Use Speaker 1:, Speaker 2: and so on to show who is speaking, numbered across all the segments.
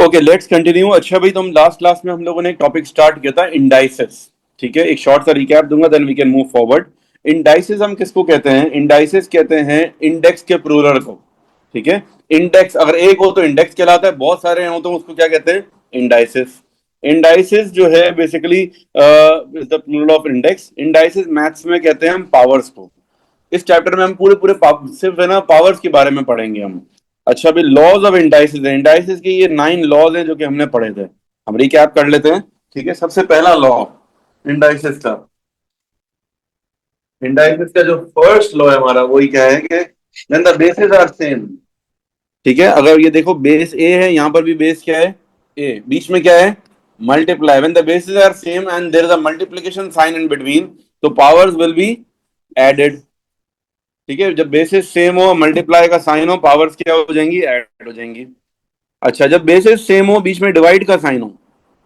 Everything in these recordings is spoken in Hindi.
Speaker 1: Okay, let's continue. अच्छा भाई, तुम लास्ट क्लास में हम लोगों ने एक टॉपिक स्टार्ट किया था, इंडाइसेस। ठीक है, एक शॉर्ट सा रिकैप दूंगा, then we can move forward. Indices हम किसको कहते हैं? इंडाइसेस कहते हैं इंडेक्स के प्लूरल को। ठीक है, इंडेक्स अगर एक हो तो इंडेक्स कहलाता है, बहुत सारे हो तो उसको क्या कहते हैं? इंडाइसेस। इंडाइसेस जो है basically is the plural of index. Indices maths में कहते हैं हम पावर्स को। इस चैप्टर में हम पूरे पूरे सिर्फ है ना पावर्स के बारे में पढ़ेंगे हम। अच्छा, अभी लॉज ऑफ इंडाइसिस है। इंडाइसिस के ये 9 लॉज हैं जो कि हमने पढ़े थे। हम रिकैप कर लेते हैं। ठीक है, सबसे पहला लॉ इंडाइसिस का। इंडाइसिस का जो फर्स्ट लॉ है हमारा, वही क्या है कि when the basis are same. ठीक है, अगर ये देखो बेस ए है, यहां पर भी बेस क्या है? ए। बीच में क्या है? Multiply. When the basis are same and there is a multiplication sign in between, तो पावर्स विल बी एडेड। ठीक है, जब बेसिस सेम हो, मल्टीप्लाई का साइन हो, पावर्स क्या हो जाएंगी? ऐड हो जाएंगी। अच्छा, जब बेसिस सेम हो, बीच में डिवाइड का साइन हो,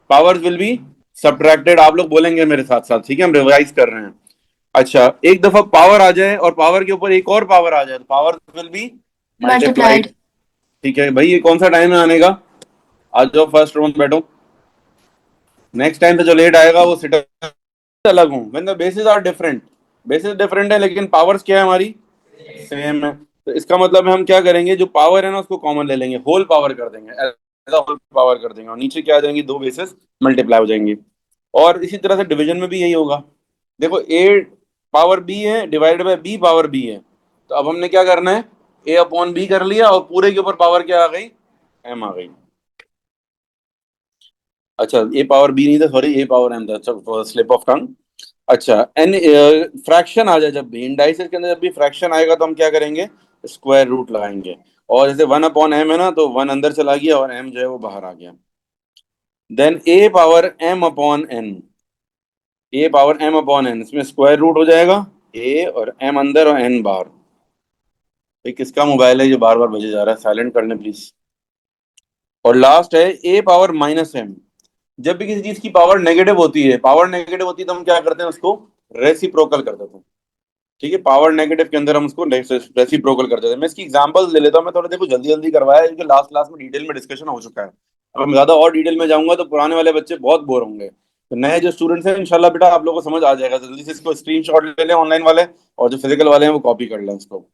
Speaker 1: पावर्स विल बी सब्ट्रैक्टेड। आप लोग बोलेंगे मेरे साथ साथ, ठीक है, हम रिवाइज कर रहे हैं। अच्छा, एक दफा पावर आ जाए और पावर के ऊपर एक और पावर आ जाए, तो power will be multiplied.
Speaker 2: Multiplied.
Speaker 1: ठीक है भाई, ये कौन सा टाइम है आने का? आ जाओ फर्स्ट रो में बैठो। नेक्स्ट टाइम से जो लेट आएगा वो सिट अलग हूँ। When the basis are different, basis different है लेकिन पावर्स क्या है हमारी? सेम है। तो इसका मतलब है हम क्या करेंगे, जो पावर है ना उसको कॉमन ले लेंगे, होल पावर कर देंगे, होल पावर कर देंगे, और नीचे क्या आ जाएंगी? दो बेसिस मल्टीप्लाई हो जाएंगी। और इसी तरह से डिवीजन में भी यही होगा। देखो, ए पावर बी है divided by b power b है, तो अब हमने क्या करना है? ए अपॉन बी कर लिया, और पूरे के ऊपर पावर क्या आ गई? एम आ गई। अच्छा, ए पावर बी नहीं था, सॉरी, ए पावर एम था। अच्छा, स्लिप ऑफ टंग। अच्छा, एन फ्रैक्शन आ जाए, जब भी इंडाइसेस के अंदर जब भी फ्रैक्शन आएगा तो हम क्या करेंगे? स्क्वायर रूट लगाएंगे। और जैसे वन अपॉन एम है ना, तो वन अंदर चला गया और एम जो है वो बाहर आ गया। देन ए पावर एम अपॉन एन। ए पावर एम अपॉन एन, इसमें स्क्वायर रूट हो जाएगा। ए और एम अंदर और एन बाहर। भाई, किसका मोबाइल है जो बार बार बजे जा रहा है? साइलेंट कर लें प्लीज। और लास्ट है ए पावर माइनस एम। जब भी किसी चीज की पावर नेगेटिव होती है, पावर नेगेटिव होती है, तो हम क्या करते हैं? उसको रेसिप्रोकल कर देते हैं। ठीक है, पावर नेगेटिव के अंदर हम उसको रेसिप्रोकल कर देते हैं। मैं इसकी एग्जांपल ले लेता हूँ। मैं थोड़ा देखो जल्दी जल्दी करवाया है, क्योंकि लास्ट क्लास में डिटेल में डिस्कशन हो चुका है। अगर मैं ज्यादा और डिटेल में जाऊंगा तो पुराने वाले बच्चे बहुत बोर होंगे। तो नए जो स्टूडेंट्स हैं, इंशाल्लाह बेटा आप लोगों को समझ आ जाएगा। जल्दी से इसको स्क्रीनशॉट ले लें ऑनलाइन वाले, और जो फिजिकल वाले हैं वो कॉपी कर लें इसको।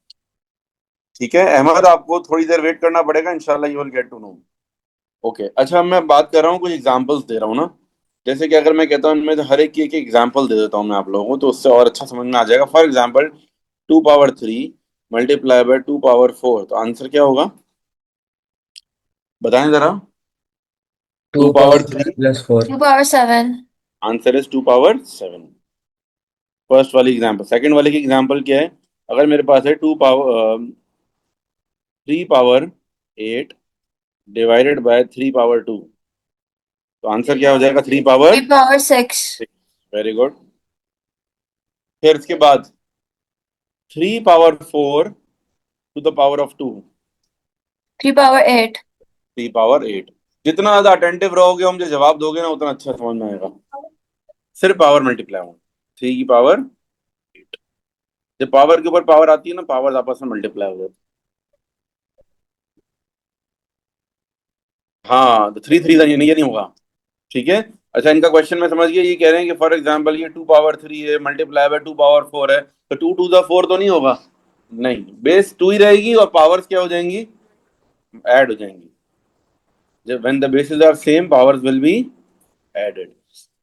Speaker 1: ठीक है अहमद, आपको थोड़ी देर वेट करना पड़ेगा, इंशाल्लाह you will get to know. Okay, अच्छा, मैं बात कर रहा हूँ, कुछ एग्जांपल्स दे रहा हूँ ना। जैसे कि अगर मैं कहता हूँ, मैं तो हर एक की एक एग्जांपल दे देता हूँ मैं आप लोगों को, तो उससे और अच्छा समझ में आ जाएगा। For example, 2 power 3 multiply by 2 power 4, तो आंसर क्या होगा? बताएं जरा। Two
Speaker 3: two
Speaker 1: power
Speaker 3: power
Speaker 1: three
Speaker 3: plus four.
Speaker 2: 2 power 7।
Speaker 1: Answer is 2 power 7। First वाली एग्जांपल। सेकंड वाले की एग्जांपल क्या है? अगर मेरे पास है 3 पावर 8 डिवाइडेड बाय 3 पावर 2, तो आंसर क्या हो जाएगा? 3 पावर
Speaker 2: 3 power 6।
Speaker 1: Very good. फिर इसके बाद 3 power 4 to the power of 2,
Speaker 2: 3 power 8।
Speaker 1: 3 power 8। जितना ज्यादा अटेंटिव रहोगे, हम जो जवाब दोगे ना, उतना अच्छा समझ में आएगा। सिर्फ पावर मल्टीप्लाई होगा। 3 की पावर 8। जब पावर के ऊपर पावर आती है ना, पावर आपस में मल्टीप्लाई हो जाती है। हाँ, तो थ्री थ्री ये नहीं होगा। ठीक है। अच्छा, इनका क्वेश्चन में समझ गया। ये कह रहे हैं कि फॉर एग्जाम्पल ये 2 पावर 3 है, मल्टीप्लाई बाय 2 पावर 4 है, तो 2 टू द 4 तो नहीं होगा। नहीं, बेस 2 ही रहेगी और पावर्स क्या हो जाएंगी? ऐड हो जाएंगी। जब when the basis are same, powers will be added.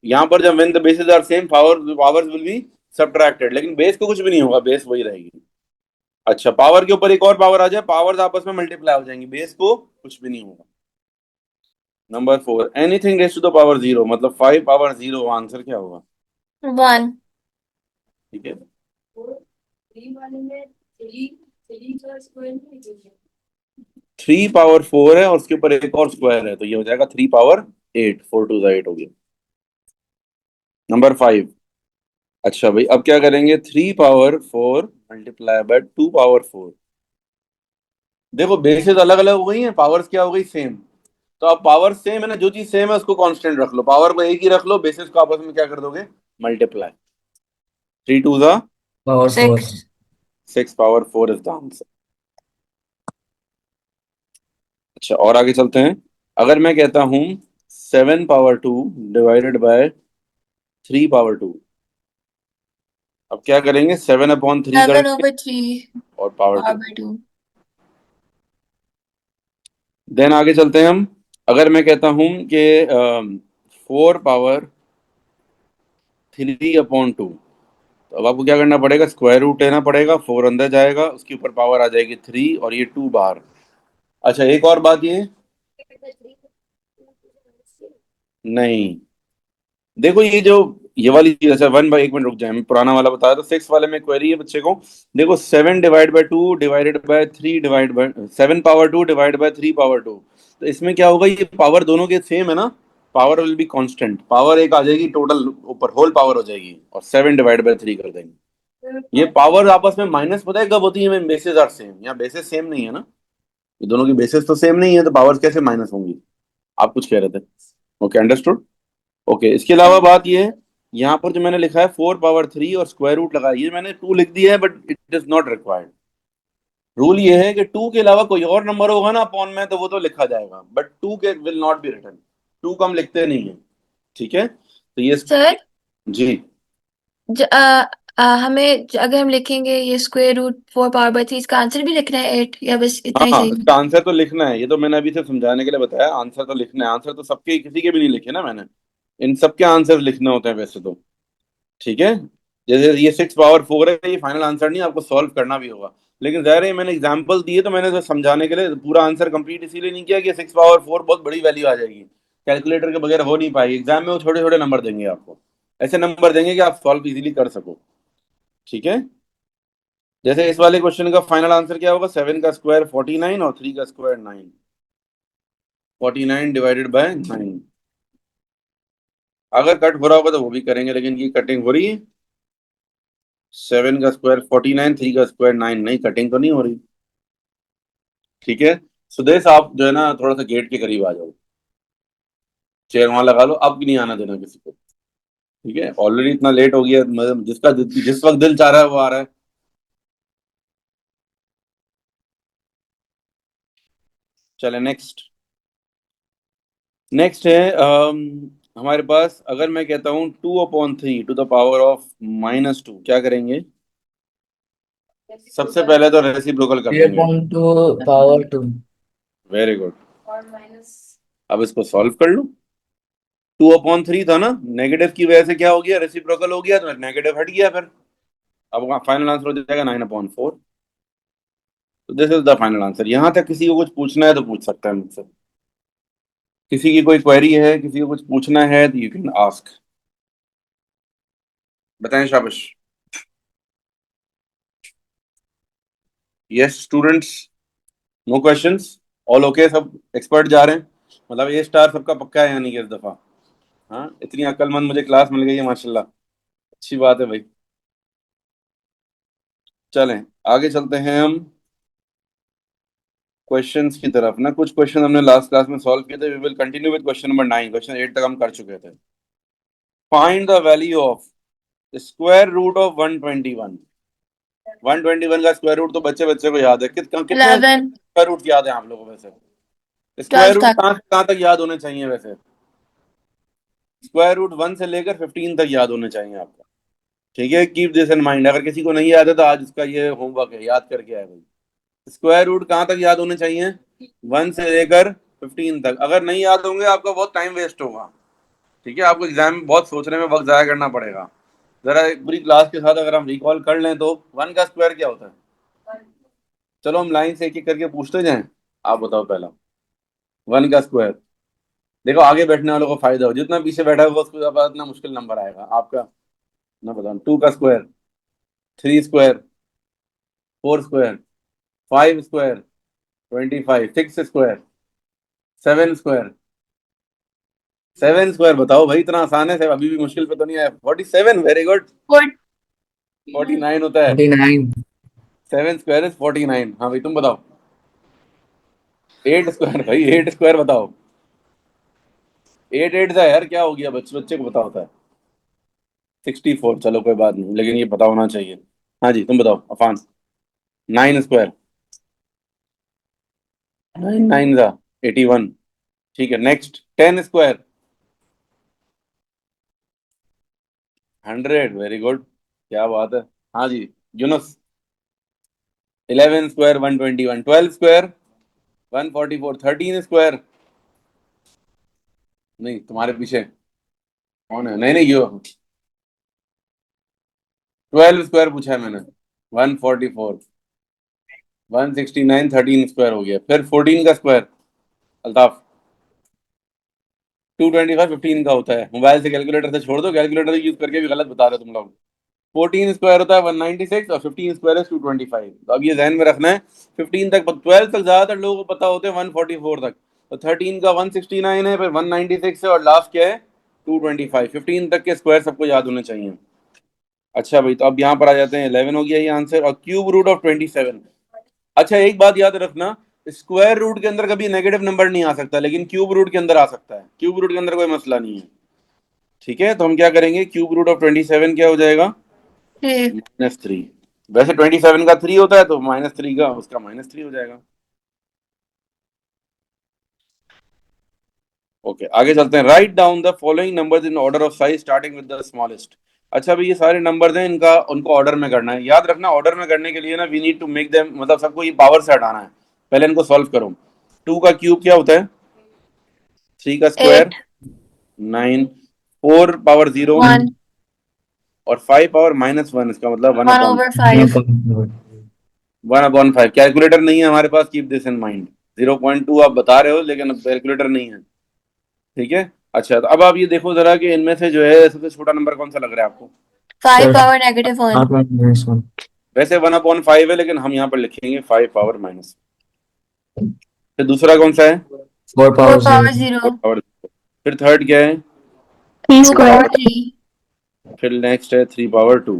Speaker 1: यहां पर जब when the basis are same, powers will be subtracted, लेकिन बेस को कुछ भी नहीं होगा, बेस वही रहेगी। अच्छा, पावर के ऊपर एक और पावर आ जाए, पावर्स आपस में मल्टीप्लाई हो जाएंगी, बेस को कुछ भी नहीं होगा। Number 4, anything raise to the power 0, मतलब 5 पावर 0, आंसर क्या होगा?
Speaker 2: 1।
Speaker 1: ठीक है, 3 पावर 4 है और उसके ऊपर एक और स्क्वायर है, तो ये हो जाएगा 3 पावर 8। 4 टू द 8 हो गया। नंबर 5। अच्छा भाई, अब क्या करेंगे? 3 पावर 4 मल्टीप्लाई बाय 2 पावर 4। देखो, बेसेस अलग अलग हो गई हैं, पावर्स क्या हो गई? सेम। तो अब पावर सेम है ना, जो चीज सेम है उसको कांस्टेंट रख लो, पावर को एक ही रख लो, बेसिस को आपस में क्या कर दोगे? Multiply. 3 to the
Speaker 3: power four.
Speaker 2: 6।
Speaker 1: 6 power 4 is the answer. अच्छा, और आगे चलते हैं। अगर मैं कहता हूं 7 पावर 2 डिवाइडेड बाय 3 पावर 2, अब क्या करेंगे? 7/3
Speaker 2: 7
Speaker 1: करेंगे
Speaker 2: over 3
Speaker 1: और पावर
Speaker 2: power
Speaker 1: 2।
Speaker 2: by 2.
Speaker 1: देन आगे चलते हैं हम। अगर मैं कहता हूं कि 4 पावर 3/2, तो अब आपको क्या करना पड़ेगा? स्क्वायर रूट लेना पड़ेगा, 4 अंदर जाएगा, उसके ऊपर पावर आ जाएगी 3 और ये 2 बाहर। अच्छा, एक और बात ये, नहीं, देखो ये जो ये वाली चीज, अच्छा 1/1 मिनट रुक जाए, मैं पुराना वाला बताया। तो 6 वाले में क्वेरी है बच्चे को, देखो 7/2 divided by 3 divide by 7 power 2 divide by 3 power 2। तो इसमें क्या होगा? ये पावर दोनों के सेम है ना, power will be constant, power एक आ जाएगी टोटल ऊपर, होल पावर हो जाएगी, और 7/3 कर देंगे। ये पावर आपस में माइनस, पता है कब होती है? बेसिस आर सेम, यहाँ बेसिस सेम नहीं है ना, ये दोनों की बेसिस तो सेम नहीं है, तो पावर्स कैसे माइनस होंगी? आप कुछ कह रहे थे? Okay, understood. ओके, इसके अलावा बात ये है, यहाँ पर जो मैंने लिखा है 4 पावर 3 और स्क्वायर रूट लगाई, ये मैंने 2 लिख दिया है, but it is not required. Rule ये है कि 2 के अलावा कोई और नंबर होगा ना अपॉन में, तो वो तो लिखा जाएगा, बट 2 के विल नॉट बी रिटर्न। 2 को हम लिखते नहीं है, ठीक है? तो ये
Speaker 2: सर,
Speaker 1: जी,
Speaker 2: अगर हम लिखेंगे ये स्क्वायर रूट 4 power by 3, इसका आंसर भी लिखना है 8 या बस इतना ही
Speaker 1: हाँ,
Speaker 2: सही है?
Speaker 1: इसका आंसर तो लिखना है, ये तो मैंने अभी से समझाने के लिए बताया, आंसर तो लिखना है। आंसर तो सबके, किसी के भी नहीं लिखे ना मैंने, इन सबके आंसर लिखने होते हैं वैसे तो, ठीक है? जैसे ये 6 पावर 4 है, ये फाइनल आंसर नहीं, आपको सॉल्व करना भी होगा। लेकिन ज़ाहिर है मैंने एग्जांपल दिए, तो मैंने तो समझाने के लिए पूरा आंसर कंप्लीट इसीलिए नहीं किया कि 6 पावर 4 बहुत बड़ी वैल्यू आ जाएगी, कैलकुलेटर के बगैर हो नहीं पाएगी। एग्जाम में वो छोटे छोटे नंबर देंगे आपको, ऐसे नंबर देंगे कि आप सॉल्व इजीली कर सको, ठीक है? जैसे इस वाले क्वेश्चन का फाइनल आंसर क्या होगा? 7 का स्क्वायर 49 और 3 का स्क्वायर 9। 49 divided by 9। अगर कट हो रहा होगा तो वो भी करेंगे, लेकिन ये कटिंग हो रही है। 7 का स्क्वायर 49, 3 का स्क्वायर 9, नहीं कटिंग तो नहीं हो रही, ठीक है? सुदेश, आप जो है ना थोड़ा सा गेट के करीब आ जाओ, चेयर वहां लगा लो, अब भी नहीं आना देना किसी को, ठीक है? ऑलरेडी इतना लेट हो गया, मतलब जिसका जिस वक्त दिल चाह रहा है वो आ रहा है। चले नेक्स्ट। नेक्स्ट है हमारे पास, अगर मैं कहता हूँ 2/3 टू द पावर ऑफ -2, क्या करेंगे? सबसे पहले तो रेसिप्रोकल कर
Speaker 3: थ्री
Speaker 1: देंगे।
Speaker 3: Upon two power two.
Speaker 1: Very good. अब इसको सॉल्व कर लो। 2/3 था ना, नेगेटिव की वजह से क्या हो गया? रेसिप्रोकल हो गया, तो नेगेटिव हट गया फिर। अब फाइनल आंसर हो जाएगा 9/4। तो this is the final answer. यहां तक किसी को कुछ पूछना है तो पूछ सकता है मुझसे, किसी की कोई क्वेरी है, किसी को कुछ पूछना है तो यू कैन आस्क। बताएं शाबाश। Yes students, no questions, all okay, सब एक्सपर्ट जा रहे हैं, मतलब ए स्टार सबका पक्का है यानी कि इस दफा। हाँ, इतनी अक्लमंद मुझे क्लास मिल गई है माशाल्लाह, अच्छी बात है भाई। चलें, आगे चलते हैं हम क्वेश्चंस की तरफ ना। कुछ क्वेश्चन हमने लास्ट क्लास में सॉल्व किए थे, we will continue with question number 9। Question 8 तक हम कर चुके थे। Find the value of square root of 121। 121 का स्क्वायर रूट तो बच्चे बच्चे को याद है, कितने
Speaker 2: 11,
Speaker 1: स्क्वायर रूट याद है आप लोगों को वैसे? स्क्वायर
Speaker 2: 12
Speaker 1: रूट
Speaker 2: तक।
Speaker 1: कहाँ से कहाँ तक याद होने चाहिए वैसे? स्क्वायर रूट 1 से लेकर 15 तक याद होने चाहिए आपको, ठीक है? Keep this in mind. अगर किसी को नहीं याद है तो आज इसका ये होमवर्क है, याद करके आए भाई। स्क्वायर रूट कहाँ तक याद होने चाहिए? 1 से लेकर 15 तक। अगर नहीं याद होंगे आपका बहुत टाइम वेस्ट होगा, ठीक है? आपको एग्जाम में बहुत सोचने में वक्त जाया करना पड़ेगा। जरा एक पूरी क्लास के साथ अगर हम रिकॉल कर लें तो 1 का स्क्वायर क्या होता है? चलो हम लाइन से एक एक करके पूछते जाएं। आप बताओ पहला, 1 का स्क्वायर। देखो आगे बैठने वालों को फायदा हो, जितना पीछे बैठा होगा उसको ज्यादा इतना मुश्किल नंबर आएगा आपका। ना बताओ, 2 का square, 3 square, 4 square, 5 square, 25, 6 square, 7 square. 7 square बताओ भाई, इतना आसान है, अभी भी मुश्किल पे तो नहीं आया। 47, वेरी गुड। 49 होता है।
Speaker 3: 49।
Speaker 1: 7 स्क्वायर इज 49। हाँ भाई तुम बताओ। 8 स्क्वायर भाई, 8 स्क्वायर बताओ। 8 8 था यार, क्या हो गया? बच्चे बच्चे को पता होता है। 64, चलो कोई बात नहीं, लेकिन ये पता होना चाहिए। हाँ जी, तुम बताओ अफान। 9 स्क्वायर, 9 9 था 81। ठीक है, नेक्स्ट 10 स्क्वायर 100, वेरी गुड, क्या बात है। हाँ जी, यूनुस। 11 स्क्वायर 121, 12 स्क्वायर 144, 13 स्क्वायर, नहीं तुम्हारे पीछे कौन है, नहीं नहीं यो 12 स्क्वायर पूछा है मैंने, 144, 169, 13 स्क्वायर हो गया, फिर 14 का स्क्वायर अल्ताफ, 225 15 का होता है, मोबाइल से कैलकुलेटर से छोड़ दो, कैलकुलेटर यूज करके भी गलत बता रहे हो तुम लोग। 14 स्क्वायर होता है 196 और 15 स्क्वायर है 225, तो अब ये ध्यान में रखना है। 15 तक, 12 तक ज्यादातर लोगों को पता होते हैं 144 तक, तो 13 का 169 है, फिर 196 है, और लास्ट क्या है 225। 15 तक के स्क्वायर सबको याद होने चाहिए। अच्छा भाई, तो अब यहाँ पर आ जाते हैं, 11 हो गया ये आंसर, और क्यूब रूट ऑफ 27। अच्छा एक बात याद रखना, स्क्वायर रूट के अंदर कभी नेगेटिव नंबर नहीं आ सकता, लेकिन क्यूब रूट के अंदर आ सकता है, क्यूब रूट के अंदर कोई मसला नहीं है। ठीक है, तो हम क्या करेंगे, क्यूब रूट ऑफ 27 क्या हो जाएगा,
Speaker 2: 3।
Speaker 1: -3। वैसे 27 का 3 होता है, तो -3 का उसका -3 हो जाएगा। ओके, आगे चलते हैं। Write down the following numbers in order of size starting with the smallest. अच्छा भाई, ये सारे नंबर्स हैं, इनका उनको ऑर्डर में करना है। याद रखना, ऑर्डर में करने के लिए ना we need to make them, मतलब सबको ये पावर से हटाना है, पहले इनको सॉल्व करो। 2 का क्यूब क्या होता है, 3 का स्क्वायर
Speaker 2: 8।
Speaker 1: 9, 4 पावर 0,
Speaker 2: 1।
Speaker 1: और 5 पावर -1, इसका मतलब 1 अपॉन
Speaker 2: 1/5।
Speaker 1: 1/5। कैलकुलेटर नहीं है हमारे पास, कीप दिस इन माइंड। 0.2 आप बता रहे हो, लेकिन अब कैलकुलेटर नहीं है। ठीक है। अच्छा, तो अब आप ये देखो जरा कि इनमें से जो है सबसे छोटा नंबर कौन सा लग रहा है आपको।
Speaker 2: 5 पावर -1।
Speaker 1: वैसे 1/5 है, लेकिन हम यहाँ पर लिखेंगे 5 पावर माइनस। फिर दूसरा कौन सा है,
Speaker 2: 4 पावर
Speaker 1: 4
Speaker 2: 0।
Speaker 1: पावर। फिर थर्ड क्या है,
Speaker 2: 2
Speaker 1: 2
Speaker 2: पावर
Speaker 1: पावर।
Speaker 2: 3।
Speaker 1: फिर नेक्स्ट है 3 power 2।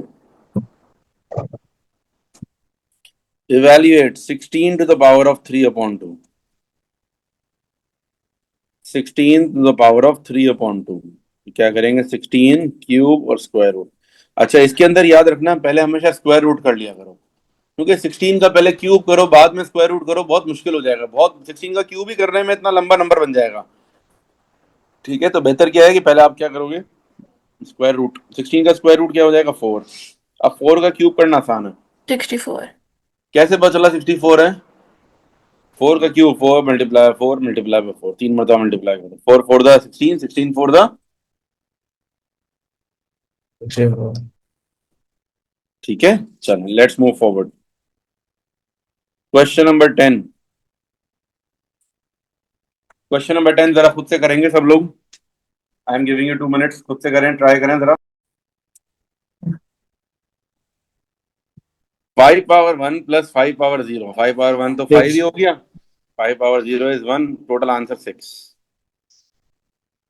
Speaker 1: Evaluate 16 to the power of 3/2। 16 to the power of 3/2। क्या करेंगे, 16 क्यूब और स्क्वायर रूट। अच्छा, इसके अंदर याद रखना, पहले हमेशा स्क्वायर रूट कर लिया करो, क्योंकि 16 का पहले क्यूब करो बाद में स्क्वायर रूट करो, बहुत मुश्किल हो जाएगा, बहुत 16 का क्यूब ही करने में इतना लंबा नंबर बन जाएगा। ठीक है, तो बेहतर क्या है कि पहले आप क्या करोगे, स्क्वायर रूट। 16 का स्क्वायर रूट क्या हो जाएगा, 4। अब 4 का क्यूब करना आसान है।
Speaker 2: 64।
Speaker 1: कैसे पता चला 64 है, 4 का क्यूब 4 तीन मरतबा मल्टीप्लाई करो, 4 4 द 16, 16 4 द। ठीक है, चलो let's move forward. Question number 10। Question number 10 जरा खुद से करेंगे सब लोग। I am giving you 2 minutes, खुद से करें, ट्राई करें जरा। 5 पावर 1 प्लस 5 पावर 0, 5 पावर 1 तो 5 ही हो गया, 5 पावर 0 इज 1, टोटल आंसर 6।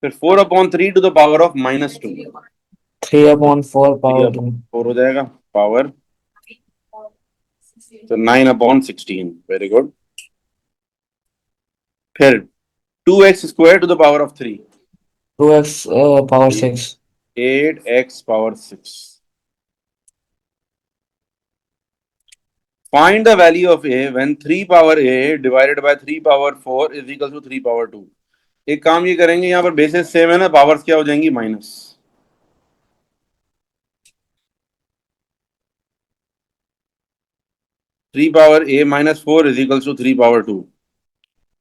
Speaker 1: फिर 4/3 to the power of -2,
Speaker 3: 3/4
Speaker 1: 3
Speaker 3: power
Speaker 1: upon
Speaker 3: 2।
Speaker 1: 4 हो जाएगा पावर, तो 9/16, वेरी गुड। फिर 2x² to the power of 3,
Speaker 3: 2x power 6।
Speaker 1: 8x power 6। Find the value of a when 3 power a divided by 3 power 4 is equal to 3 power 2। एक काम ये करेंगे, यहाँ पर बेसिस सेम है ना, पावर्स क्या हो जाएंगी, minus. 3 power a -4 is equal to 3 power 2।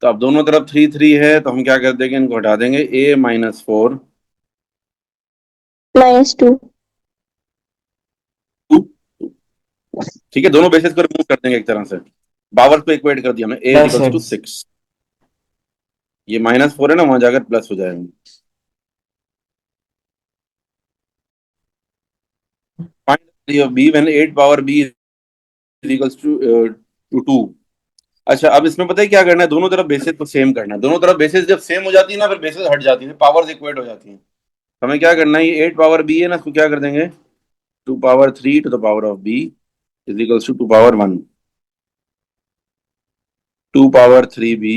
Speaker 1: तो अब दोनों तरफ 3 3 है, तो हम क्या कर देंगे, इनको हटा देंगे, a -4
Speaker 4: -2।
Speaker 1: ठीक है, दोनों बेसिस को रिमूव कर देंगे एक तरह से, पावर को इक्वेट कर दिया हमने, a is
Speaker 3: plus
Speaker 1: equal to 6। ये -4 है ना, वहां जाकर प्लस हो जाएगा। Find the value of b when 8 power b is equal to 2। अच्छा, अब इसमें पता है क्या करना है, दोनों तरफ बेसिस को सेम करना है। दोनों तरफ बेसिस जब सेम हो जाती है ना, फिर बेसिस हट जाती है, पावर्स इक्वेट हो जाती है। तो हमें क्या करना है, ये 8 पावर b है ना, इसको क्या कर देंगे, 2 power 3 to the power of b is equals to 2 power 1। 2 power 3b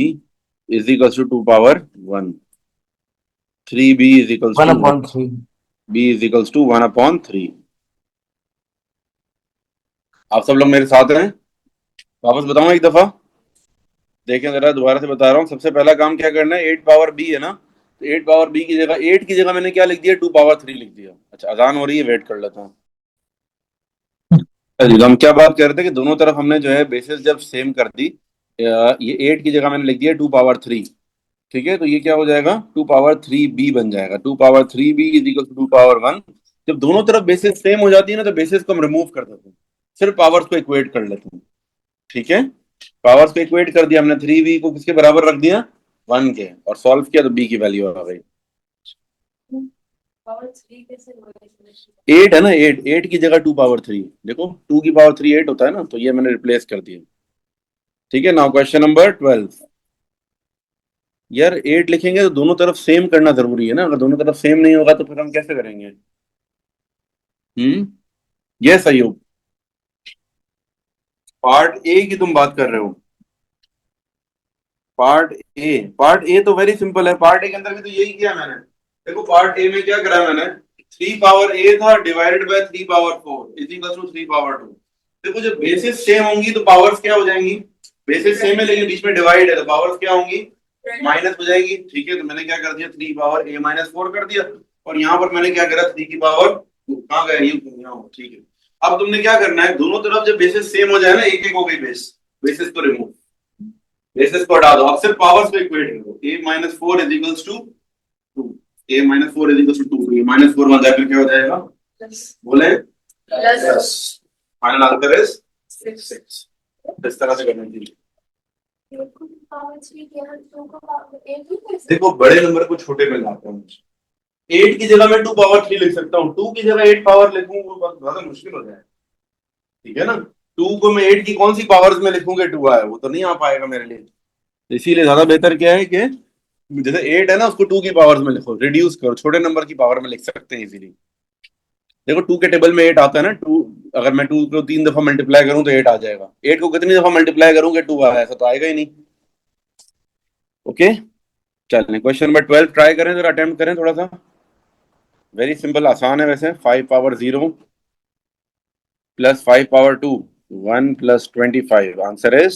Speaker 1: is equals to 2 power 1। 3b is equals to
Speaker 3: 1/3।
Speaker 1: b is equals to 1/3। आप सब लोग मेरे साथ हैं, वापस बताऊं एक दफा। देखें जरा, दोबारा से बता रहा हूँ। सबसे पहला काम क्या करना है, 8 पावर बी है ना, तो 8 पावर बी की जगह, 8 की जगह मैंने क्या लिख दिया, 2 पावर 3 लिख दिया। अच्छा, अजान हो रही है, वेट कर लेता हूँ। चलिए, तो हम क्या बात कर रहे थे कि दोनों तरफ हमने जो है बेसिस जब सेम कर दी, ये 8 की जगह मैंने लिख दिया 2 पावर 3। ठीक है, तो ये क्या हो जाएगा, 2 पावर 3 बी बन जाएगा। 2 power 3 b is equal to 2 power 1। जब दोनों तरफ बेसिस सेम हो जाती है ना, तो बेसिस को हम रिमूव कर देते हैं, सिर्फ पावर्स को इक्वेट कर लेते हैं। ठीक है, पावर्स को इक्वेट कर दिया हमने, 3 बी को किसके बराबर रख दिया, 1 के, और सॉल्व किया तो बी की वैल्यू आ गई।
Speaker 2: पावर 3 कैसे होगा?
Speaker 1: 8 है ना, 8, 8 की जगह 2 पावर 3, देखो 2 की पावर 3 8 होता है ना, तो ये मैंने रिप्लेस कर दिया। ठीक है, नाउ क्वेश्चन नंबर 12। यार 8 लिखेंगे तो दोनों तरफ सेम करना जरूरी है ना, अगर दोनों तरफ सेम नहीं होगा तो फिर हम कैसे करेंगे। ये सही हो। पार्ट ए की तुम बात कर रहे हो, पार्ट ए तो वेरी सिंपल है। पार्ट ए के अंदर भी तो यही किया मैंने। देखो पार्ट ए में क्या करा मैंने, 3 पावर ए था divided by 3 power 4 is equal to 3 power 2। देखो जब बेसिस सेम होंगी तो पावर्स क्या हो जाएंगी, बेसिस सेम है लेकिन बीच में डिवाइड है, तो पावर्स क्या होंगी, माइनस हो जाएगी। ठीक है, तो मैंने क्या कर दिया, 3 पावर ए माइनस 4 कर दिया, और यहाँ पर मैंने क्या करा, 3 की पावर कहाँ गया, ये ठीक है। अब तुमने क्या करना है, दोनों तरफ जब बेसिस सेम हो जाए ना, एक एक हो गई बेस, बेसिस को रिमूव, बेसिस को हटा दो, अब सिर्फ पावर्स को इक्वेट करो। A minus 4 is equals to 2, A minus 4 is equals to 2, ये माइनस 4 बन जाकर क्या हो जाएगा, बोले प्लस, फाइनल आंसर इज 6। इस तरह से करना चाहिए। देखो बड़े नंबर को छोटे में लाते हैं, 8 की जगह मैं 2 पावर 3 लिख सकता हूँ, 2 की जगह 8 पावर लिखूं वो बहुत ज्यादा मुश्किल हो जाए। ठीक है ना, 2 को मैं 8 की कौन सी पावर्स में लिखूंगा, 2 आया वो तो नहीं आ पाएगा मेरे लिए। इसीलिए ज्यादा बेहतर क्या है कि जैसे 8 है ना, उसको 2 की पावर्स में लिखो, रिड्यूस करो, छोटे नंबर की पावर में लिख सकते हैं इजीली। देखो 2 के टेबल में 8 आता है ना, 2 अगर मैं 2 को 3 दफा मल्टीप्लाई करूं तो 8 आ जाएगा, 8 को कितनी दफा मल्टीप्लाई करूंगा 2 आया, ऐसा तो आएगा ही नहीं। ओके, चलें क्वेश्चन नंबर 12 ट्राई करें, जरा अटेम्प्ट करें थोड़ा सा। वेरी सिंपल, आसान है वैसे। 5 power 0 plus 5 power 2, 1 plus 25, answer is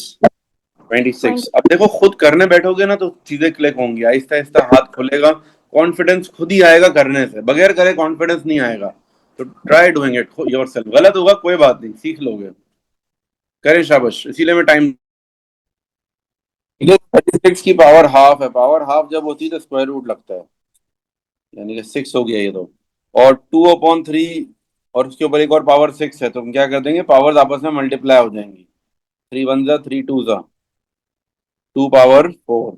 Speaker 1: 26। अब देखो खुद करने बैठोगे ना तो चीजें क्लिक होंगी, आहिस्ता आहिस्ता हाथ खुलेगा, कॉन्फिडेंस खुद ही आएगा करने से, बगैर करे कॉन्फिडेंस नहीं आएगा। तो ट्राई डूइंग इट योरसेल्फ, गलत होगा कोई बात नहीं, सीख लोगे, करें शाबाश। इसीलिए मैं टाइम, 36 की पावर हाफ है, पावर हाफ जब होती है तो स्क्वायर रूट लगता है, यानी कि 6 हो गया ये तो, और 2/3, और उसके ऊपर एक और पावर 6 है, तो हम क्या कर देंगे, पावर्स आपस में मल्टीप्लाई हो जाएंगी, 3 1 जा 3 2 जा 2 पावर 4,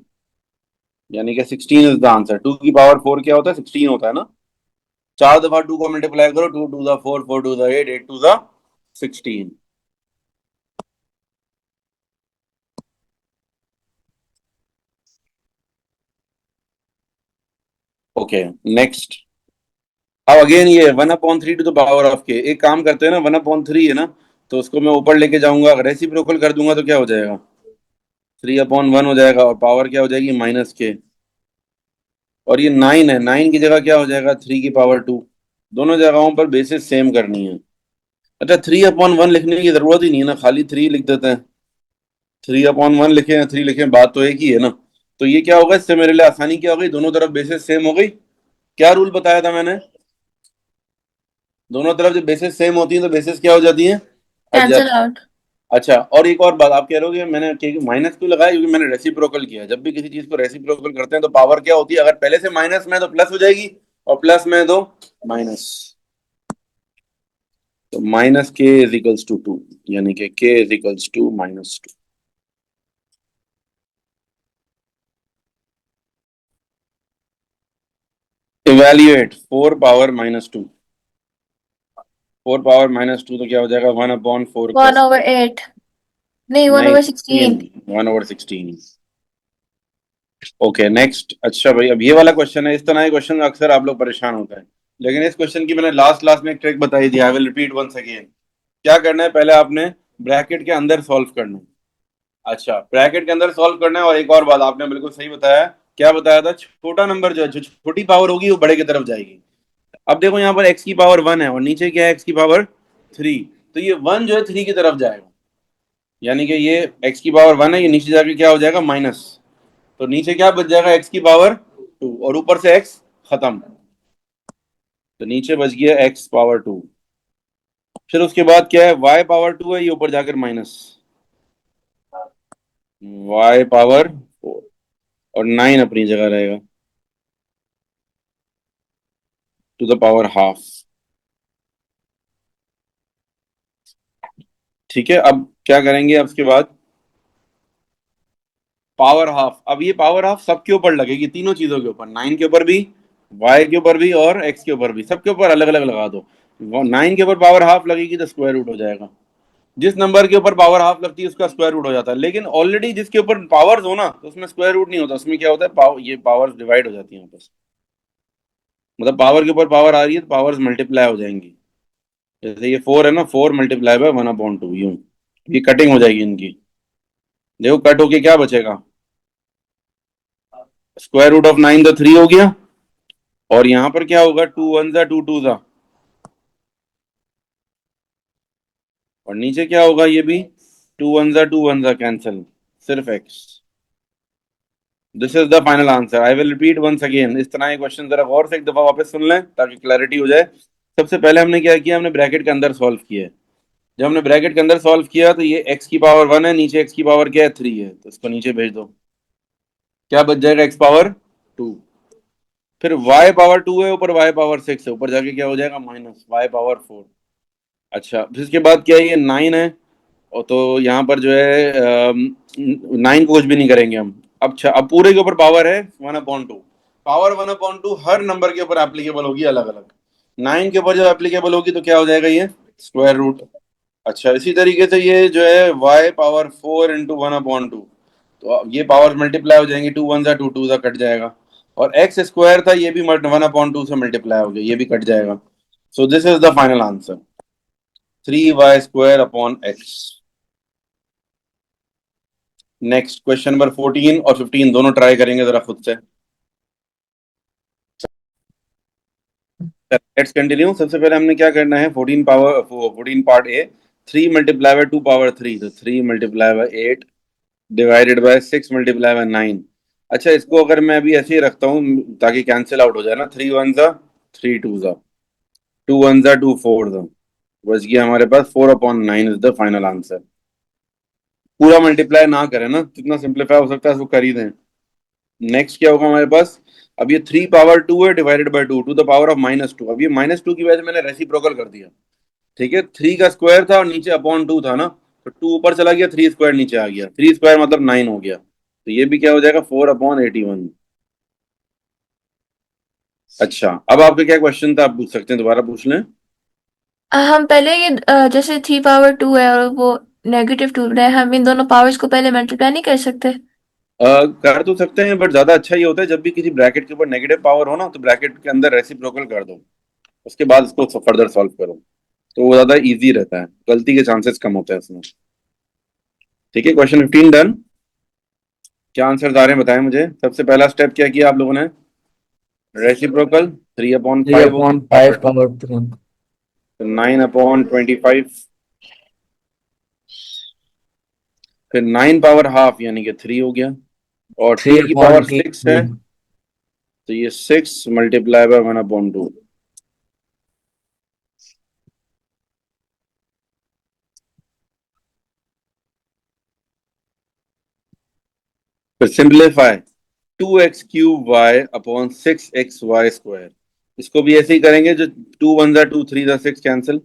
Speaker 1: यानी कि 16 इज द आंसर। 2 की पावर 4 क्या होता है, 16 होता है ना, 4 दफा 2 को मल्टीप्लाई करो, 2 2 जा 4 4 2 जा 8 8 2 जा 16। Okay next. अब अगेन ये 1/3 टू द पावर ऑफ के, एक काम करते हैं ना, 1/3 है ना, तो उसको मैं ऊपर लेके जाऊंगा, अगर रेसिप्रोकल कर दूंगा तो क्या हो जाएगा, 3/1 हो जाएगा, और पावर क्या हो जाएगी, माइनस के, और ये 9 है, 9 की जगह क्या हो जाएगा, 3 की पावर 2। दोनों जगहों पर बेसिस सेम करनी है। अच्छा, 3/1 लिखने की जरूरत ही नहीं है ना, खाली 3 लिख देते हैं, 3/1 लिखे या 3 लिखे, बात तो एक ही है ना। तो ये क्या होगा, इससे मेरे लिए आसानी क्या हो गई, दोनों तरफ बेसिस सेम हो गई। क्या रूल बताया था मैंने, दोनों तरफ जब बेसिस सेम होती है तो बेसिस क्या हो जाती है, हट
Speaker 2: कैंसल
Speaker 1: जाती।
Speaker 2: आउट।
Speaker 1: अच्छा, और एक और बात, आप कह रहे हो मैंने माइनस क्यों लगाया, क्योंकि मैंने रेसिप्रोकल किया। जब भी किसी चीज को रेसिप्रोकल करते हैं तो पावर क्या होती है, अगर पहले से माइनस में है तो प्लस हो जाएगी, और प्लस में है तो माइनस। तो माइनस के इज इक्वल्स टू 2, यानी कि k is equals to -2। Evaluate 4 power -2, 4 power -2 तो क्या हो जाएगा, 1/4
Speaker 2: 1
Speaker 1: प्लस,
Speaker 2: ओवर 8, नहीं 1
Speaker 1: नहीं
Speaker 2: ओवर 16।
Speaker 1: 1/16। Okay next. अच्छा भाई, अब ये वाला क्वेश्चन है, इस तरह के क्वेश्चन अक्सर आप लोग परेशान होते हैं, लेकिन इस क्वेश्चन की मैंने लास्ट लास्ट में एक ट्रिक बताई थी, I will repeat once again. क्या करना है, पहले आपने ब्रैकेट के अंदर सॉल्व करना है। अच्छा, ब्रैकेट के अंदर सॉल्व करना है, और एक और बात आपने बिल्कुल सही बताया, क्या बताया था, छोटा नंबर जो है, जो छोटी पावर होगी वो बड़े की तरफ जाएगी। अब देखो यहाँ पर x की पावर 1 है, और नीचे क्या है, x की पावर 3, तो ये 1 जो है 3 की तरफ जाएगा, यानी कि ये x की पावर 1 है, ये नीचे जाके क्या हो जाएगा माइनस, तो नीचे क्या बच जाएगा x की पावर 2 और ऊपर से x खत्म, तो नीचे बच गया x पावर 2। फिर उसके बाद क्या है, y पावर 2 है, ये ऊपर जाकर माइनस y पावर 4 और 9 अपनी जगह रहेगा टू द पावर हाफ। ठीक है, अब क्या करेंगे, अब उसके बाद पावर हाफ, अब ये पावर हाफ सबके ऊपर लगेगी, तीनों चीजों के ऊपर, 9 के ऊपर भी, y के ऊपर भी और x के ऊपर भी, सबके ऊपर अलग अलग लगा दो। 9 के ऊपर पावर हाफ लगेगी तो स्क्वायर रूट हो जाएगा, जिस नंबर के ऊपर पावर हाफ लगती है उसका स्क्वायर रूट हो जाता है, लेकिन ऑलरेडी जिसके ऊपर पावर्स हो ना तो उसमें स्क्वायर रूट नहीं होता, उसमें क्या होता है ये पावर्स डिवाइड हो जाती है आपस मतलब पावर के ऊपर पावर आ रही है तो पावर्स मल्टीप्लाई हो जाएंगी। जैसे ये 4 है ना, 4 मल्टीप्लाई बाय 1/2 यूं, ये कटिंग हो जाएगी इनकी। देखो कट होके क्या बचेगा, स्क्वायर रूट ऑफ 9 तो 3 हो गया, और यहां पर क्या होगा, 2 1 जा 2 2 जा, और नीचे क्या होगा, ये भी 2 1 जा कैंसिल, सिर्फ x. This is the final answer. I will repeat once again, इस तरह ये क्वेश्चन जरा गौर से एक दफा वापस सुन लें ताकि क्लैरिटी हो जाए। सबसे पहले हमने क्या किया, हमने ब्रैकेट के अंदर सॉल्व किया है। जब हमने ब्रैकेट के अंदर सॉल्व किया तो ये x की पावर 1 है, नीचे x की पावर क्या है 3 है, तो इसको नीचे भेज दो, क्या बच जाएगा x पावर 2। फिर y पावर 2 है, ऊपर y पावर 6 है, ऊपर जाके क्या हो जाएगा माइनस y पावर 4। अच्छा, फिर इसके बाद क्या है, ये 9 है, और तो यहाँ पर जो है 9 को कुछ भी नहीं करेंगे हम। अब पूरे के ऊपर पावर है 1/2, पावर 1/2 हर नंबर के ऊपर एप्लीकेबल होगी अलग अलग। 9 के ऊपर जब एप्लीकेबल होगी तो क्या हो जाएगा, ये स्क्वायर रूट। अच्छा, इसी तरीके से ये जो है y पावर 4 इंटू 1/2, तो अब ये पावर मल्टीप्लाई हो जाएंगे, 2 1 जा 2 2 जा कट जाएगा, और x स्क्वायर था ये भी 1/2 से मल्टीप्लाई हो गया, ये भी कट जाएगा। So this is the final answer, 3y² upon x। Next question number 14 और 15 दोनों ट्राई करेंगे जरा खुद से। Let's continue. सबसे पहले हमने क्या करना है, 14 part A, 3 multiply by 2 power 3, तो 3 multiply bye 8 divided by 6 multiply by 9। अच्छा, इसको अगर मैं अभी ऐसे ही रखता हूँ ताकि कैंसिल आउट हो जाए ना, 3 1 जा 3 2 जा, 2 1 जा 2 4 जा, बच गया हमारे पास 4/9 इज द फाइनल आंसर। पूरा मल्टीप्लाई ना करें ना, जितना सिंप्लीफाई हो सकता है उसको कर ही दें। नेक्स्ट क्या होगा हमारे पास, अब ये 3 पावर 2 है divided by 2 to the power of -2, अब ये -2 की वजह से मैंने रेसिप्रोकल कर दिया। ठीक है, 3 का स्क्वायर था और नीचे अपॉन 2 था ना, तो 2 ऊपर चला गया, 3 स्क्वायर नीचे आ गया, 3 स्क्वायर मतलब 9 हो गया, तो ये भी क्या हो जाएगा 4/81। अच्छा, अब आपका क्या क्वेश्चन था, आप पूछ सकते हैं, दोबारा पूछ लें।
Speaker 2: हम पहले ये जैसे 3 पावर 2 है और वो -2 है, हम इन दोनों पावर्स को पहले मल्टीप्लाई नहीं कर सकते?
Speaker 1: कर तो सकते हैं, बट ज्यादा अच्छा ये होता है जब भी किसी ब्रैकेट के ऊपर नेगेटिव पावर हो ना तो ब्रैकेट के अंदर रेसिप्रोकल कर दो, उसके बाद इसको फर्दर सॉल्व करो, तो वो ज्यादा इजी रहता है, गलती के चांसेस कम होते हैं इसमें। ठीक है, क्वेश्चन 15 डन। क्या आंसर आ रहे हैं बताएं मुझे। सबसे पहला स्टेप क्या किया आप लोगों ने, रेसिप्रोकल, 3/5 हो
Speaker 3: 3/5 पावर 3,
Speaker 1: गया, 9/25, फिर 9 पावर हाफ यानी कि 3 हो गया, और
Speaker 3: थ्री
Speaker 1: t की
Speaker 3: अपॉन
Speaker 1: पावर
Speaker 3: थ्री
Speaker 1: 6 है, तो ये 6 मल्टीप्लाई बाय 1/2। फिर सिंप्लीफाई, 2x³ y/6xy², इसको भी ऐसे ही करेंगे, जो 2 1 जा 2 3 जा 6 कैंसिल।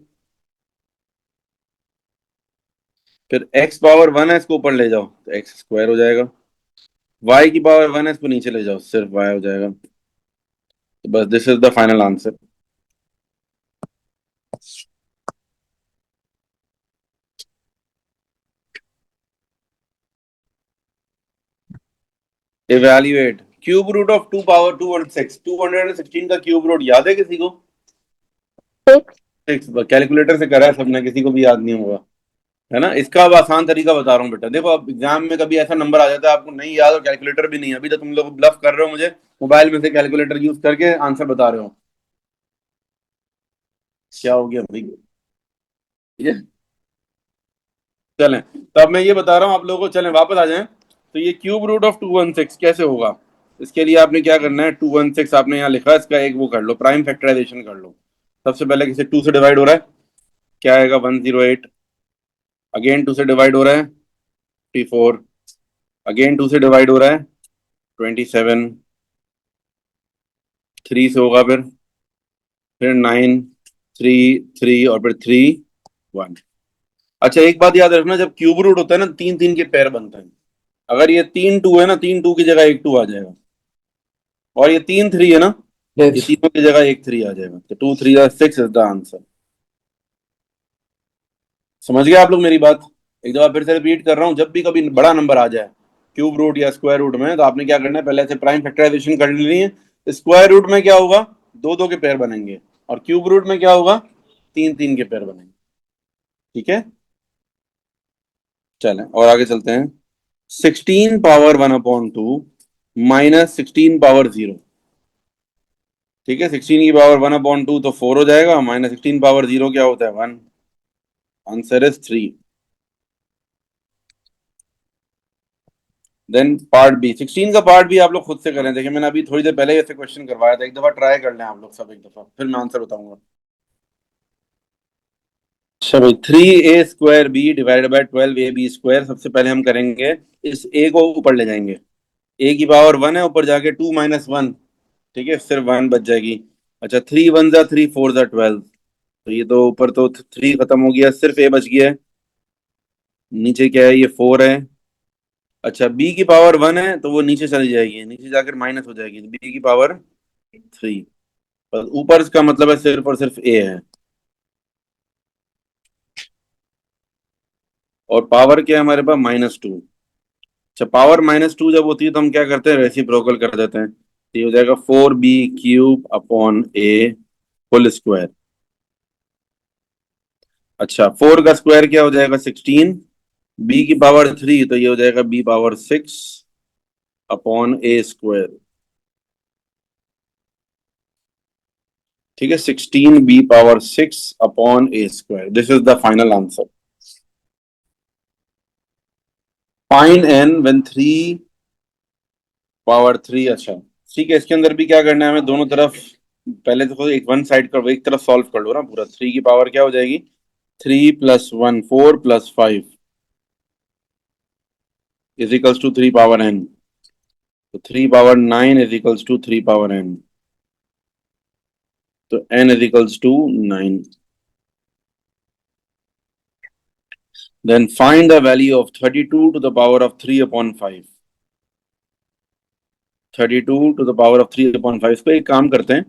Speaker 1: फिर x पावर 1 है, इसको ऊपर ले जाओ तो x² हो जाएगा, y की पावर 1 है, इसको नीचे ले जाओ सिर्फ y हो जाएगा, तो बस this is the final answer. Evaluate cube root of 2 power 216, 216 का क्यूब रूट याद है किसी को? 6, कैलकुलेटर से करा है सबने, किसी को भी याद नहीं होगा, है ना। इसका अब आसान तरीका बता रहा हूँ बेटा, देखो अब एग्जाम में कभी ऐसा नंबर आ जाता है आपको नहीं याद और कैलकुलेटर भी नहीं है, अभी तो तुम लोग ब्लफ कर रहे हो मुझे, मोबाइल में से कैलकुलेटर यूज करके आंसर बता रहे हो, क्या हो गया भाई, ठीक है। चलें, तो अब मैं ये बता रहा हूँ आप लोगों को, चलें वापस आ जाएं। तो ये क्यूब रूट ऑफ 216 कैसे होगा, इसके लिए आपने क्या करना है, 216 आपने यहाँ लिखा है, इसका एक वो कर लो, प्राइम फैक्टराइजेशन कर लो। सबसे पहले किसे 2 से डिवाइड हो रहा है, क्या आएगा 108, अगेन 2 से डिवाइड हो रहा है 54, अगेन 2 से डिवाइड हो रहा है 27, 3 से होगा फिर 9, 3, 3 और फिर 3, 1। अच्छा एक बात याद रखना, जब क्यूब रूट होता है ना, तीन तीन के पेयर बनते हैं। अगर ये 3 2 है ना, 3 2 की जगह एक 2 आ जाएगा, और ये 3 3 है ना, ये
Speaker 3: Yes.
Speaker 1: तीनों की जगह एक 3 आ जाएगा, तो 2 3 6 इज द आंसर। समझ गए आप लोग मेरी बात? एक दफा फिर से रिपीट कर रहा हूँ, जब भी कभी बड़ा नंबर आ जाए क्यूब रूट या स्क्वायर रूट में, तो आपने क्या करना है, पहले से प्राइम फैक्टराइजेशन कर लेनी है। स्क्वायर रूट में क्या होगा, दो दो के पेयर बनेंगे, और क्यूब रूट में क्या होगा, तीन तीन के पेयर बनेंगे। ठीक है, चलें और आगे चलते हैं। 16 पावर 1/2 माइनस 16 पावर 0। ठीक है, 16 की पावर 1/2 तो 4 हो जाएगा, माइनस 16 पावर 0 क्या होता है, 1। Answer is 3। Then part b, 16 का पार्ट भी आप लोग खुद से करें। देखिए मैंने अभी थोड़ी देर पहले ही ऐसे क्वेश्चन करवाया था, एक दफा ट्राई कर लें आप लोग सब एक दफा, फिर मैं आंसर बताऊंगा। अच्छा भाई, 3a² b divided by 12ab², सबसे पहले हम करेंगे, इस a को ऊपर ले जाएंगे, a की पावर 1 है, ऊपर जाके 2 - 1, ठीक है, सिर्फ 1 बच जाएगी। अच्छा 3 1 ज़ा 3, 4 ज़ा 12, तो ये तो ऊपर तो 3 खत्म हो गया, सिर्फ a बच गया है। नीचे क्या है, ये 4 है। अच्छा b की पावर 1 है, तो वो नीचे चली जाएगी, नीचे जाकर माइनस हो जाएगी, b की पावर 3। और ऊपर इसका मतलब है सिर्फ और सिर्फ a है। और पावर क्या है हमारे पास, -2। अच्छा पावर -2 जब होती है तो हम क्या करते हैं, रेसिप्रोकल कर देते हैं, तो ये हो जाएगा 4b³ upon a whole square. अच्छा 4 का स्क्वायर क्या हो जाएगा, 16, b की पावर 3, तो ये हो जाएगा b⁻6 अपॉन a²। ठीक है, 16b⁻6 upon a², this is the final answer. Find n when 3 power 3। अच्छा ठीक है, इसके अंदर भी क्या करना है हमें, दोनों तरफ पहले तो एक वन साइड कर, एक तरफ सॉल्व कर लो ना पूरा। 3 की पावर क्या हो जाएगी, 3 + 1 4 + 5 इजिकल्स टू 3 पावर n, तो 3 power 9 equals to 3 power n, तो n equals to 9। Then find the value of 32 to the power of 3/5। 32 to the power of 3/5, इसको एक काम करते हैं,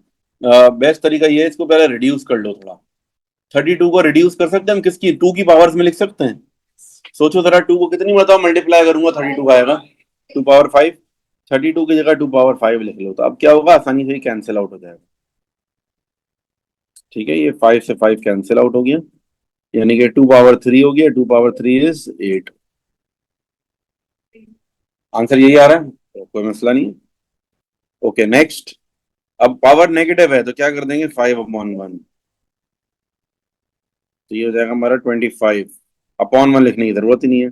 Speaker 1: बेस्ट तरीका ये है, इसको पहले रिड्यूस कर लो थोड़ा। 32 को रिड्यूस कर सकते हैं हम किसकी, 2 की पावर्स में लिख सकते हैं। सोचो जरा, 2 को कितनी बताओ मल्टीप्लाई करूंगा, 32 का आएगा 2 पावर 5। 32 की जगह 2 पावर 5 लिख लो, तो अब क्या होगा, आसानी से ही कैंसिल आउट हो जाएगा। ठीक है, ये 5 से 5 कैंसिल आउट हो गया, यानी कि 2 पावर 3 हो गया, 2 पावर 3 इज 8। आंसर यही आ रहा है, तो कोई मसला नहीं है। ओके नेक्स्ट, अब पावर नेगेटिव है तो क्या कर देंगे, 5/1, तो ये हो जाएगा हमारा 25। अपॉन 1 लिखने की जरूरत ही नहीं है।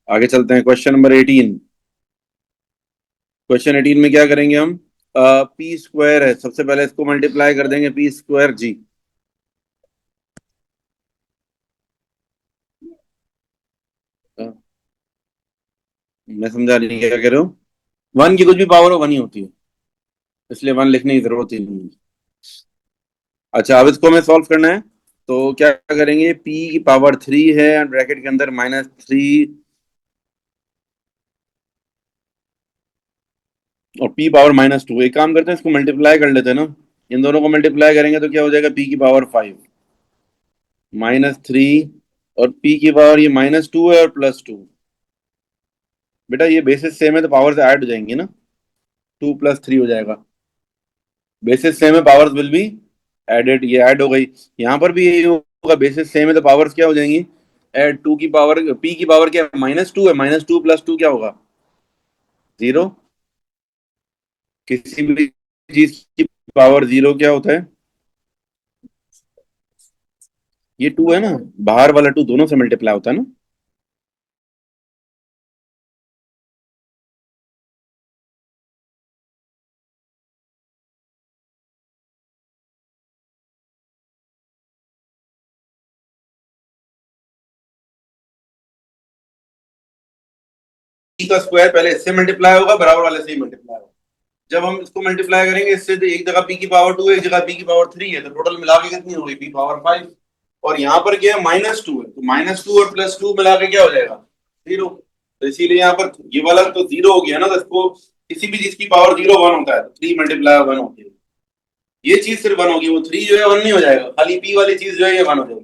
Speaker 1: आगे चलते हैं, क्वेश्चन नंबर 18। क्वेश्चन 18 में क्या करेंगे हम, p² है, सबसे पहले इसको मल्टीप्लाई कर देंगे, p²g। मैं समझा नहीं क्या कह रहे हो, 1 की कुछ भी पावर हो 1 ही होती है, इसलिए 1 लिखने की जरूरत ही नहीं है। अच्छा अब इसको हमें सॉल्व करना है, तो क्या करेंगे, p की पावर 3 है, ब्रैकेट के अंदर -3, और p पावर -2। एक काम करते हैं, इसको मल्टीप्लाई कर लेते हैं ना, इन दोनों को मल्टीप्लाई करेंगे तो क्या हो जाएगा, p की पावर 5 -3, और p की पावर ये -2 है और +2। बेटा ये बेसिस सेम है तो पावर से ऐड हो जाएंगी ना, 2 + 3 हो जाएगा। बेसिस सेम है, पावर्स विल बी एडेड, ये ऐड हो गई। यहाँ पर भी यही होगा, बेसिस सेम है तो पावर्स क्या हो जाएंगी, ऐड। 2 की पावर, p की पावर क्या है, -2 है, -2 + 2 क्या होगा, 0। किसी भी चीज की पावर 0 क्या होता है, ये 2 है ना, बाहर वाला 2 दोनों से मल्टीप्लाई होता है ना। का स्क्वायर पहले इससे मल्टीप्लाई होगा, बराबर वाले से ही मल्टीप्लाई होगा। जब हम इसको मल्टीप्लाई करेंगे इससे, तो एक जगह पी की पावर 2 है, एक जगह पी की पावर 3 है, तो टोटल मिला के कितनी होगी, पी पावर 5। और यहाँ पर क्या है, -2 है, तो -2 और +2 मिला के क्या हो जाएगा, 0। तो इसीलिए यहाँ पर ये वाला तो 0 हो गया ना, तो इसको किसी भी चीज की पावर 0 1 होता है, तो 3 × 1 होती है। ये चीज सिर्फ 1 होगी, वो 3 जो है 1 नहीं हो जाएगा, खाली पी वाली चीज जो है ये 1 हो जाएगी।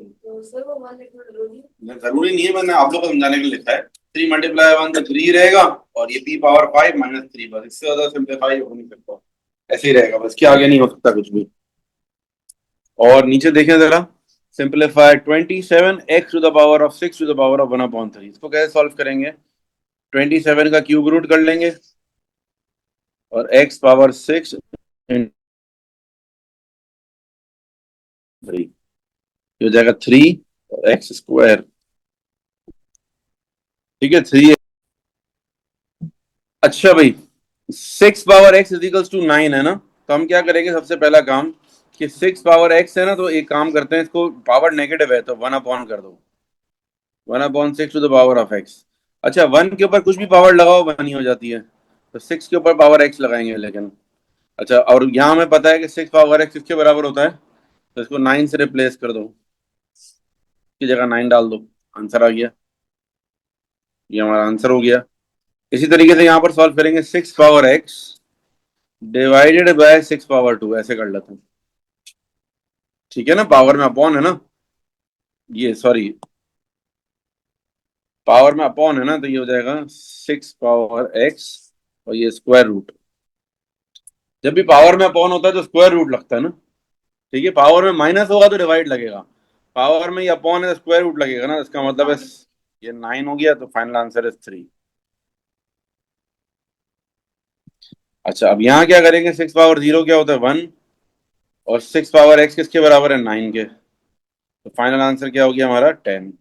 Speaker 1: जरूरी नहीं है, मैंने आप लोग को समझाने के लिए लिखा है। 3 × 1 तो 3 रहेगा, और ये पी पावर 5 -3, बस इससे ज्यादा सिंप्लीफाई हो नहीं सकता। ऐसे ही रहेगा, बस, क्या आगे नहीं हो सकता कुछ भी। और नीचे देखें जरा, सिंप्लीफाई 27x⁴ इसको कैसे सॉल्व करेंगे, 27 का क्यूब रूट कर लेंगे, और x पावर 6 हो जाएगा 3 और x²। ठीक है, 3। अच्छा भाई, 6 पावर x = 9 है ना, तो हम क्या करेंगे, सबसे पहला काम कि 6 पावर x है ना, तो एक काम करते हैं, इसको पावर नेगेटिव है तो 1 कर दो, 1/6 अच्छा, 1 के ऊपर कुछ भी पावर लगाओ 1 ही हो जाती है, तो 6 के ऊपर पावर x लगाएंगे लेकिन। अच्छा, और यहाँ हमें पता है कि 6 पावर x किसके बराबर होता है, तो इसको 9 से रिप्लेस कर दो, की जगह 9 डाल दो, आंसर आ गया। ये हमारा आंसर हो गया। इसी तरीके से यहाँ पर सॉल्व करेंगे, 6 power x divided by 6 power 2, ऐसे कर लेते हैं। ठीक है ना, पावर में अपॉन है ना, ये सॉरी, पावर में अपॉन है ना, तो ये हो जाएगा 6 पावर x, और ये स्क्वायर रूट। जब भी पावर में अपॉन होता है तो स्क्वायर रूट लगता है ना। ठीक है, पावर में माइनस होगा तो डिवाइड लगेगा, पावर में ये अपॉन है तो स्क्वायर रूट लगेगा ना, इसका मतलब है ये 9 हो गया, तो फाइनल आंसर इज 3। अच्छा, अब यहाँ क्या करेंगे, 6 पावर 0 क्या होता है, 1, और 6 पावर x किसके बराबर है, 9 के, तो फाइनल आंसर क्या हो गया हमारा, 10।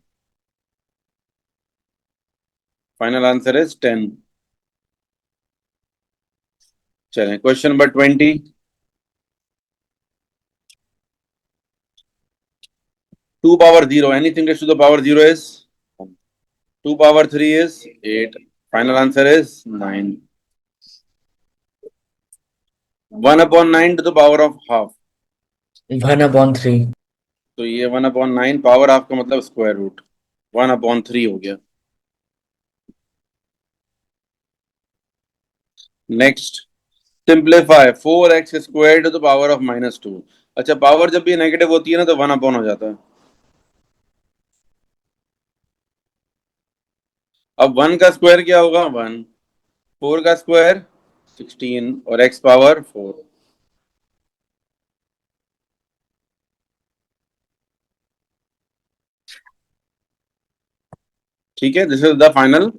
Speaker 1: Final answer is 10। चलें, question number 20। 2 power 0, anything raise to the power 0 is 2 power 3 is 8। Final answer is 9। 1/9 to the power of half,
Speaker 3: 1/3।
Speaker 1: तो ये 1/9 पावर हाफ का मतलब स्क्वायर रूट, 1/3 हो गया। Next, simplify 4x² to the power of -2। अच्छा, पावर जब भी नेगेटिव होती है ना, तो 1 हो जाता है। अब 1 का स्क्वायर क्या होगा, 1, 4 का स्क्वायर 16, और x पावर 4। ठीक है, दिस इज द फाइनल